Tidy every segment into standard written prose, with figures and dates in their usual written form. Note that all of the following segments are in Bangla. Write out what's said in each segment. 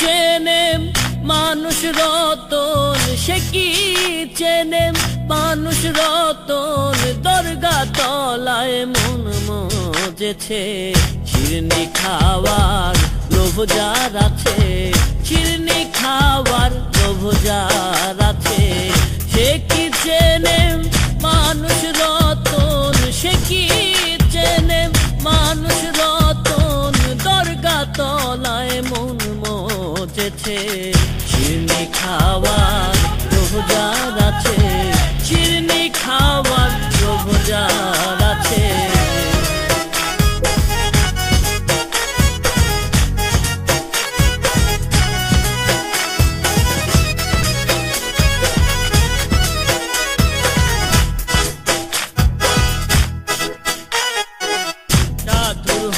চেনে মানুষ রতন, সে কি চেনে মানুষ রতন। দরগা তলায় মন মজেছে, শিরনি খাওয়ার লোভ যার আছে, শিরনি খাওয়ার লোভ যার আছে। সে কি চেনে মানুষ রতন, সে কি চেনে মানুষ রতন। দরগা তলায় মন মজেছে, শিরনি খাওয়ার লোভ যার আছে, শিরনি খাওয়ার লোভ যার আছে।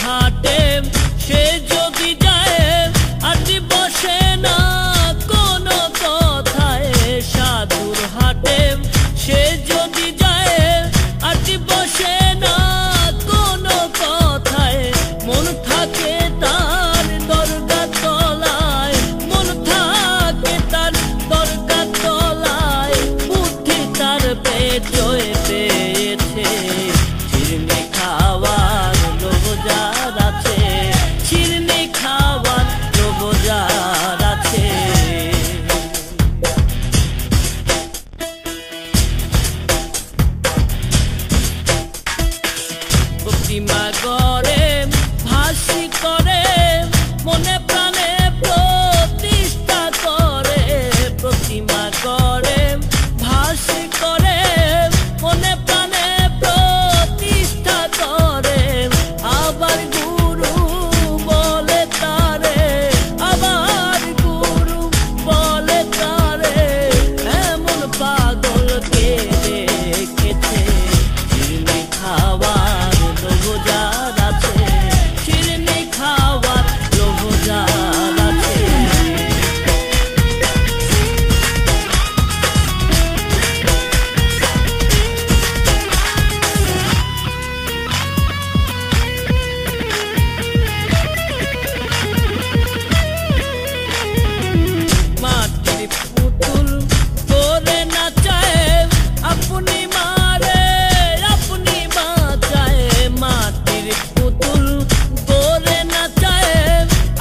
হাটে সে যদি যায় আটি বসে না কোনো কথায়। সাধুর হাটে সে যদি যায় আটি বসে না কোনো কথায়। মন থাকে তার দরগা তলায়, মন থাকে তার দরগা তলায়। বুদ্ধি তার পেটে পেয়েছে, শিরনি খাওয়ার লোভ যার আছে, শিরনি খাওয়ার লোভ যার আছে। প্রতিমা গড়ে ভাসি করে, মনে প্রাণে প্রতিষ্ঠা করে। প্রতিমা গড়ে ভাসি করে, মনে প্রাণে প্রতিষ্ঠা করে। আবার গুরু বলে তারে, আবার গুরু বলে তারে। এমন পাগলকে দেখেছে, শিরনি খাওয়ার লোভ যার আছে, শিরনি খাওয়ার লোভ যার আছে। মাটির পুতুল করে নাচায়, আপনি মারে আপনি বাঁচায়। মাটির পুতুল করে নাচায়,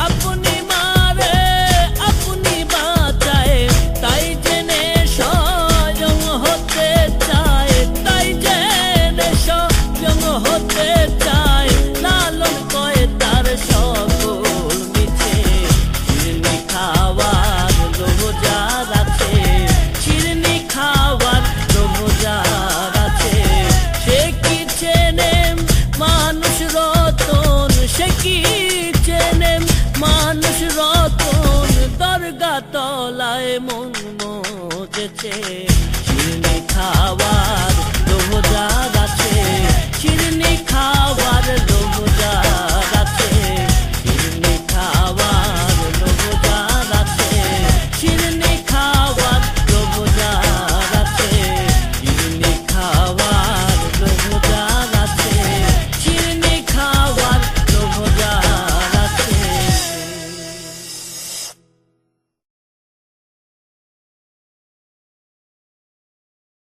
আপনি মারে আপনি বাঁচায়। তাই জেনে স্বয়ং হতে চায়, তাই জেনে স্বয়ং হতে চায়। লালন কয় তার সকল মিছে, শিরনি খাওয়ার লোভ যার আছে, শিরনি খাওয়ার লোভ যার আছে। সে কি চেনে মানুষ রতন, সে কি চেনে মানুষ রতন। দরগা তলায় মন মজেছে, শিরনি খাওয়ার